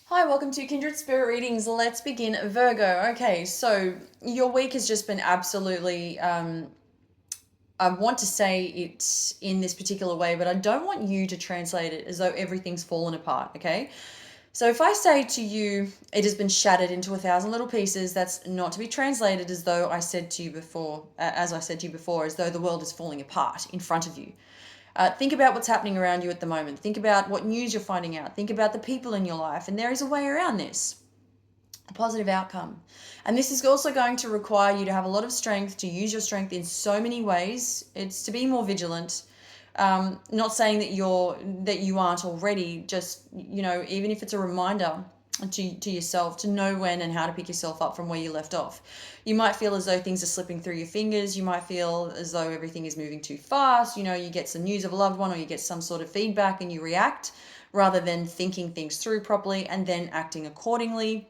Hi, welcome to Kindred Spirit Readings. Let's begin, Virgo. Okay, so your week has just been absolutely, I want to say it in this particular way, but I don't want you to translate it as though everything's fallen apart, okay? So if I say to you, it has been shattered into 1,000 little pieces, that's not to be translated as though I said to you before, as I said to you before, as though the world is falling apart in front of you. Think about what's happening around you at the moment. Think about what news you're finding out. Think about the people in your life. And there is a way around this, a positive outcome. And this is also going to require you to have a lot of strength, to use your strength in so many ways. It's to be more vigilant. Not saying that you aren't already, just, even if it's a reminder to yourself to know when and how to pick yourself up from where you left off. You might feel as though things are slipping through your fingers. You might feel as though everything is moving too fast. You get some news of a loved one or you get some sort of feedback and you react rather than thinking things through properly and then acting accordingly.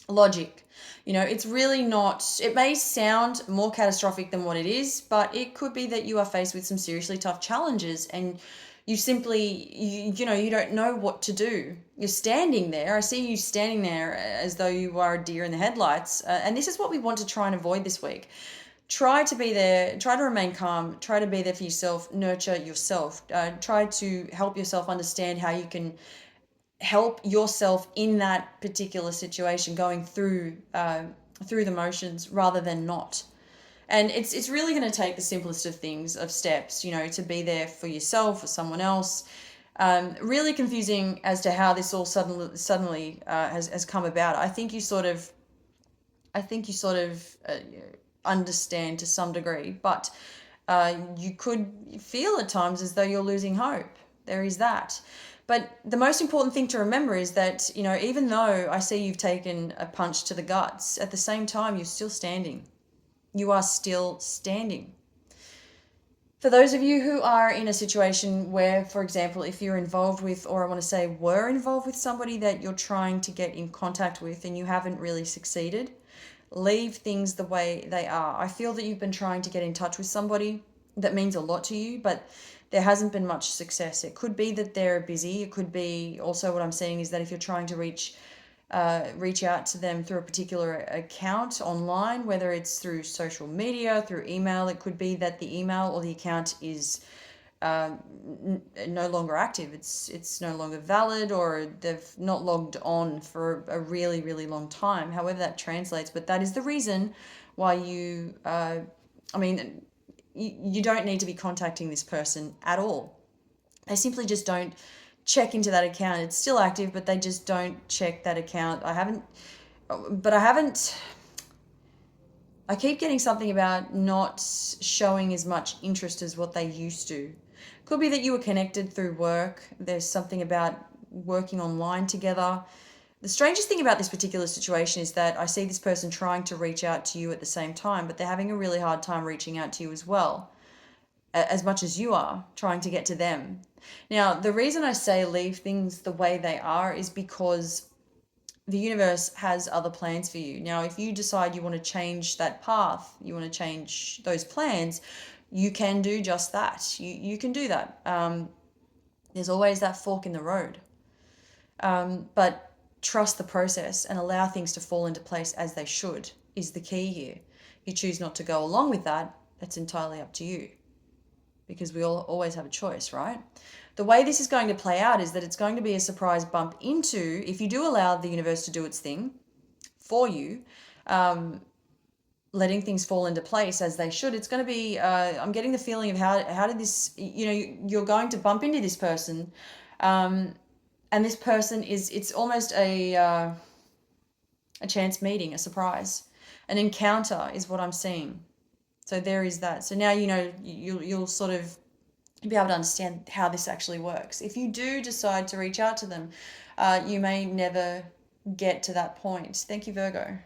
Logic. It's really not, it may sound more catastrophic than what it is, but it could be that you are faced with some seriously tough challenges and you simply, you don't know what to do. You're standing there. I see you standing there as though you are a deer in the headlights. And this is what we want to try and avoid this week. Try to be there, try to remain calm, try to be there for yourself, nurture yourself, try to help yourself understand how you can help yourself in that particular situation, going through the motions rather than not. And it's really going to take the simplest of things, of steps, to be there for yourself or someone else. Really confusing as to how this all suddenly has come about. I think you sort of understand to some degree, but you could feel at times as though you're losing hope. There is that. But the most important thing to remember is that, even though I see you've taken a punch to the guts, at the same time, you're still standing. You are still standing. For those of you who are in a situation where, for example, if you're involved with, or I want to say were involved with somebody that you're trying to get in contact with and you haven't really succeeded, leave things the way they are. I feel that you've been trying to get in touch with somebody that means a lot to you, but there hasn't been much success. It could be that they're busy. It could be also, what I'm saying is that if you're trying to reach out to them through a particular account online, whether it's through social media, through email, it could be that the email or the account is no longer active. It's no longer valid, or they've not logged on for a really, really long time. However that translates, but that is the reason why I mean, you don't need to be contacting this person at all. They simply just don't check into that account. It's still active, but they just don't check that account. I haven't. I keep getting something about not showing as much interest as what they used to. Could be that you were connected through work. There's something about working online together. The strangest thing about this particular situation is that I see this person trying to reach out to you at the same time, but they're having a really hard time reaching out to you as well, as much as you are trying to get to them. Now, the reason I say leave things the way they are is because the universe has other plans for you. Now, if you decide you want to change that path, you want to change those plans, you can do just that. You can do that. There's always that fork in the road. But trust the process and allow things to fall into place as they should is the key here. You choose not to go along with that, that's entirely up to you, because we all always have a choice, right? The way this is going to play out is that it's going to be a surprise bump into, if you do allow the universe to do its thing for you, letting things fall into place as they should. It's going to be, I'm getting the feeling of how did this, you're going to bump into this person. And this person it's almost a chance meeting, a surprise, an encounter is what I'm seeing. So there is that. So now you'll sort of be able to understand how this actually works. If you do decide to reach out to them, you may never get to that point. Thank you, Virgo.